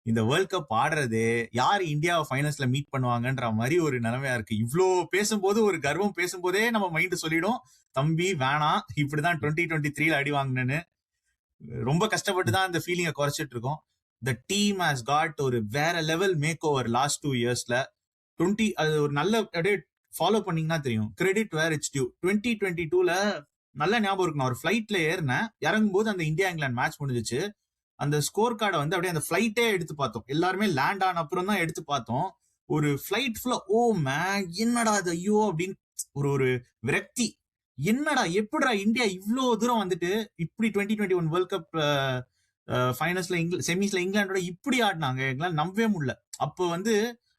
இந்த world cup ஆடுறது யார் இந்தியாவை ஃபைனல்ஸ்ல மீட் பண்ணுவாங்கன்ற மாதிரி ஒரு நிலைமையா இருக்கு. இவ்வளோ பேசும்போது ஒரு கர்வம் பேசும்போதே நம்ம மைண்ட் சொல்லிடும், தம்பி வேணாம், இப்படிதான் 2023 அடி வாங்கினேன்னு. ரொம்ப கஷ்டப்பட்டு தான் இந்த ஃபீலிங்கை குறைச்சிட்டு இருக்கோம். த டீம் ஹாஸ் காட் ஒரு வேற லெவல் மேக் ஓவர் லாஸ்ட் 2 இயர்ஸ்ல. அது ஒரு நல்ல அப்படியே ஃபாலோ பண்ணீங்கன்னா தெரியும். Credit where it's due. 2022ல நல்ல ஞாபகம் இருக்கு, நான் ஒரு ஃபிளைட்ல ஏறினேன். இறங்கும் போது அந்த இந்தியா இங்கிலாந்து மேட்ச் முடிஞ்சிச்சு. அந்த ஸ்கோர் கார்டை வந்து அப்படியே அந்த ஃபிளைட்டே எடுத்து பார்த்தோம். எல்லாருமே லேண்ட் ஆன அப்புறம் தான் எடுத்து பார்த்தோம். ஒரு ஃபிளைட் ஃபுல்லா ஓ மேன் என்னடா அது ஐயோ அப்படின்னு ஒரு விரக்தி. என்னடா எப்படிடா இந்தியா இவ்வளோ தூரம் வந்துட்டு இப்படி 2021 வேர்ல்ட் கப் ஃபைனல்ஸ்ல செமிஸ்ல இங்கிலாண்டோட இப்படி ஆடினாங்க, எங்களால் நம்பவே முடியல. அப்போ வந்து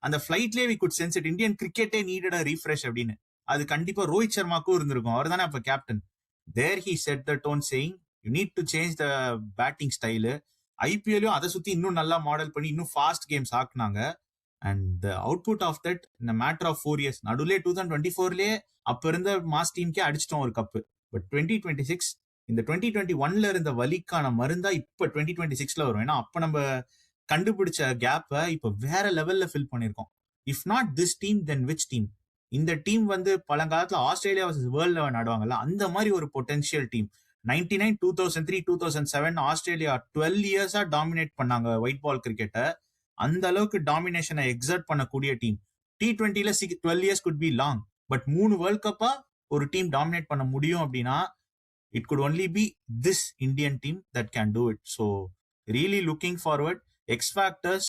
அந்த ஃபிளைட்லேயே we could sense it, Indian கிரிக்கெட்டே நீடட் அ ரீஃப்ரெஷ் அப்படின்னு. அது கண்டிப்பா ரோஹித் சர்மாக்கும் இருந்திருக்கும். அவர் தானே அப்ப captain. There he set the tone saying you need to change the batting style. ஐபிஎல்லையும் அதை சுத்தி இன்னும் நல்லா மாடல் பண்ணி இன்னும் ஃபாஸ்ட் கேம்ஸ் ஆக்குனாங்க. And the output of that இந்த மேட்டர் ஆஃப் 4 இயர்ஸ் நடுவுலே 2024லயே அப்ப இருந்த மாஸ் டீம்கே அடிச்சிட்டோம் ஒரு கப்பு. பட் 2026 இந்த 2021ல இருந்த வலிக்கான மருந்தா இப்ப 2026ல வரும். ஏன்னா அப்ப நம்ம கண்டுபிடிச்ச கேப்பை இப்ப வேற லெவல்ல ஃபில் பண்ணிருக்கோம். If not this team then which team? இந்த டீம் வந்து பழங்காலத்துல ஆஸ்திரேலியா வர்சஸ் வேர்ல்ட் லெவல் ஆடுவாங்கல்ல, அந்த மாதிரி ஒரு பொட்டன்ஷியல் டீம். 99, 2003, 2007 ஆஸ்திரேலியா 12 இயர்ஸா டாமினேட் பண்ணாங்க ஒயிட் பால் கிரிக்கெட்டை. அந்த அளவுக்கு டாமினேஷனை எக்ஸர்ட் பண்ணக்கூடிய டீம். T20ல 12 years could be long, but 3 world கப்பா ஒரு டீம் டாமினேட் பண்ண முடியும் அப்படின்னா it could only be this Indian team that can do it. So really looking forward. X Factors.